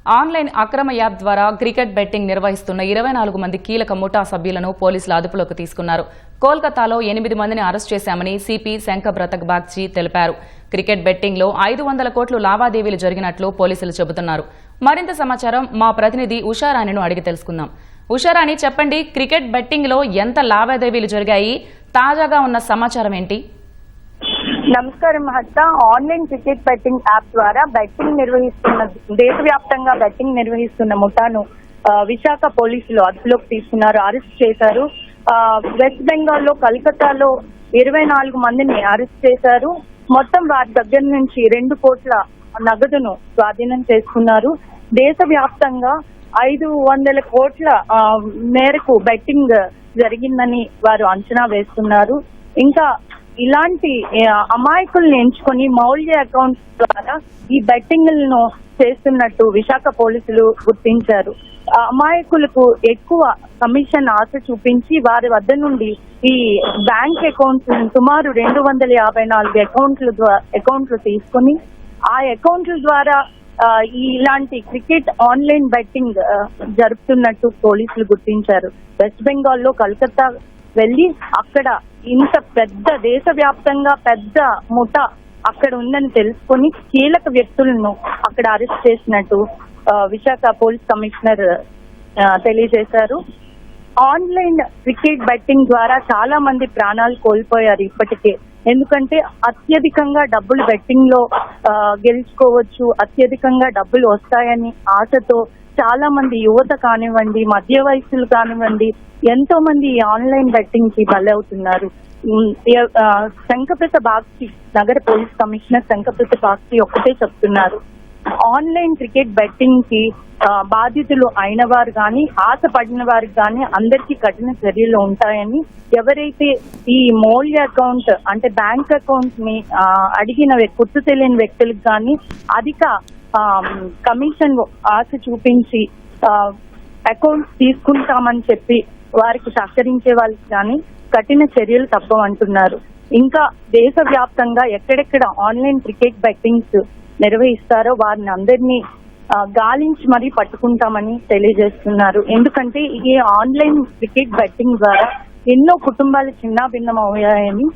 Online అక్రమ app ద్వారా cricket betting నిర్వహిస్తున్న 24 మంది కీలక ముఠా సభ్యులను పోలీసులు అదుపులోకి తీసుకున్నారు. కోల్కతాలో 8 మందిని అరెస్ట్ చేశామని సిపి శంఖబ్రతక్ బాగ్చి తెలిపారు. క్రికెట్ బెట్టింగ్లో 500 కోట్లు లావాదేవీలు జరిగినట్లు పోలీసులు చెబుతున్నారు. మరింత సమాచారం మా ప్రతినిధి ఉషారాణిను అడిగి తెలుసుకుందాం. ఉషారాణి, చెప్పండి, క్రికెట్ బెట్టింగ్లో ఎంత లావాదేవీలు జరిగాయి? తాజాగా ఉన్న సమాచారం ఏంటి? నమస్కారం Harsha. Online cricket betting app ద్వారా బెట్టింగ్ నిర్వహిస్తున్న దేశవ్యాప్తంగా బెట్టింగ్ నిర్వహిస్తున్న ముఠాను విశాఖ పోలీసులు అదుపులోకి తీసుకున్నారు, అరెస్ట్ చేశారు. వెస్ట్ బెంగాల్ లో కలకత్తాలో 24 మందిని అరెస్ట్ చేశారు. మొత్తం వారి దగ్గర నుంచి 2 కోట్ల నగదును స్వాధీనం చేసుకున్నారు. దేశవ్యాప్తంగా 500 కోట్ల మేరకు బెట్టింగ్ జరిగిందని వారు అంచనా వేస్తున్నారు. ఇంకా ఇలాంటి అమాయకుల్ని ఎంచుకొని మౌల్య అకౌంట్స్ ద్వారా ఈ బెట్టింగ్లను చేస్తున్నట్టు విశాఖ పోలీసులు గుర్తించారు. అమాయకులకు ఎక్కువ కమిషన్ ఆశ చూపించి వారి వద్ద నుండి ఈ బ్యాంక్ అకౌంట్స్ సుమారు 254 అకౌంట్లు తీసుకుని ఆ అకౌంట్ల ద్వారా ఇలాంటి క్రికెట్ ఆన్లైన్ బెట్టింగ్ జరుపుతున్నట్టు పోలీసులు గుర్తించారు. వెస్ట్ బెంగాల్ లో కలకత్తా వెళ్లి అక్కడ ఇంత పెద్ద దేశవ్యాప్తంగా పెద్ద ముఠా అక్కడ ఉందని తెలుసుకుని కీలక వ్యక్తులను అక్కడ అరెస్ట్ చేసినట్టు విశాఖ పోలీస్ కమిషనర్ తెలియజేశారు. ఆన్లైన్ క్రికెట్ బెట్టింగ్ ద్వారా చాలా మంది ప్రాణాలు కోల్పోయారు ఇప్పటికే. ఎందుకంటే అత్యధికంగా డబ్బులు బెట్టింగ్ లో గెలుచుకోవచ్చు, అత్యధికంగా డబ్బులు వస్తాయని ఆశతో చాలా మంది యువత కానివ్వండి, మధ్య వయస్సులు కానివ్వండి, ఎంతో మంది ఈ ఆన్లైన్ బెట్టింగ్ కి బలవుతున్నారు. శంఖప్రత బాగ్చి, నగర పోలీస్ కమిషనర్ శంఖప్రత బాగ్చి ఒక్కటే చెప్తున్నారు, ఆన్లైన్ క్రికెట్ బెట్టింగ్ కి బాధితులు అయిన వారు కానీ ఆశపడిన వారికి కానీ అందరికీ కఠిన చర్యలు ఉంటాయని, ఎవరైతే ఈ మౌల్య అకౌంట్ అంటే బ్యాంక్ అకౌంట్ ని అడిగిన గుర్తు తెలియని వ్యక్తులకు కానీ అధిక కమిషన్ ఆశ చూపించి అకౌంట్స్ తీసుకుంటామని చెప్పి వారికి సహకరించే వాళ్ళకి కానీ కఠిన చర్యలు తప్పవంటున్నారు. ఇంకా దేశవ్యాప్తంగా ఎక్కడెక్కడ ఆన్లైన్ క్రికెట్ బెట్టింగ్స్ నిర్వహిస్తారో వారిని అందరినీ గాలించి మరీ పట్టుకుంటామని తెలియజేస్తున్నారు. ఎందుకంటే ఈ ఆన్లైన్ క్రికెట్ బెట్టింగ్ ద్వారా ఎన్నో కుటుంబాలు చిన్నాభిన్నం అయ్యాయని,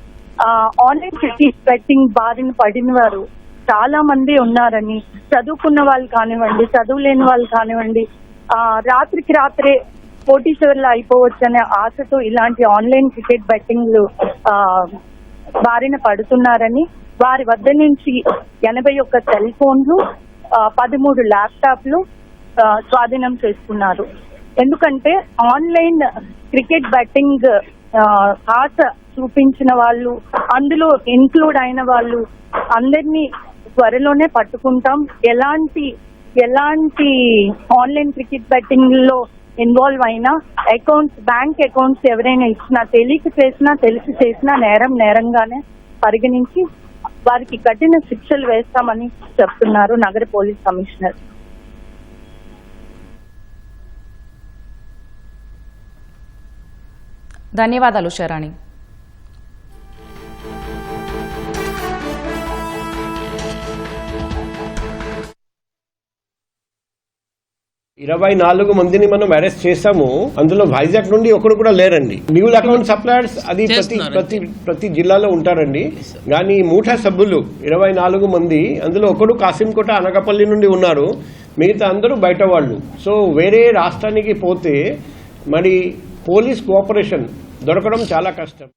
ఆన్లైన్ క్రికెట్ బెట్టింగ్ బారిన పడిన వారు చాలా మంది ఉన్నారని, చదువుకున్న వాళ్ళు కానివ్వండి, చదువు లేని వాళ్ళు కానివ్వండి, రాత్రికి రాత్రే కోటీశ్వర్లు అయిపోవచ్చు అనే ఆశతో ఇలాంటి ఆన్లైన్ క్రికెట్ బెట్టింగ్లు బారిన పడుతున్నారని, వారి వద్ద నుంచి 81 సెల్ ఫోన్లు, 13 ల్యాప్టాప్లు స్వాధీనం చేసుకున్నారు. ఎందుకంటే ఆన్లైన్ క్రికెట్ బెట్టింగ్ ఆశ చూపించిన వాళ్ళు, అందులో ఇన్క్లూడ్ అయిన వాళ్ళు అందరినీ త్వరలోనే పట్టుకుంటాం. ఎలాంటి ఆన్లైన్ క్రికెట్ బెట్టింగ్ లో ఇన్వాల్వ్ అయినా అకౌంట్స్, బ్యాంక్ అకౌంట్స్ ఎవరైనా ఇచ్చినా, తెలియక చేసినా తెలిసి చేసినా నేరంగానే పరిగణించి వారికి కఠిన శిక్షలు వేస్తామని చెప్తున్నారు నగర పోలీస్ కమిషనర్. ధన్యవాదాలు ఉషారాణి. $24 మందిని మనం అరెస్ట్ చేశాము. అందులో వైజాగ్ నుండి ఒకరు కూడా లేరండి. న్యూ అకౌంట్ సప్లయర్స్ అది ప్రతి జిల్లాలో ఉంటారండి. కానీ ముఠా సభ్యులు 24 మంది, అందులో ఒకడు కాసింకోట అనకాపల్లి నుండి ఉన్నారు, మిగతా అందరూ బయట వాళ్ళు. సో వేరే రాష్ట్రానికి పోతే మరి పోలీస్ కోఆపరేషన్ దొరకడం చాలా కష్టం.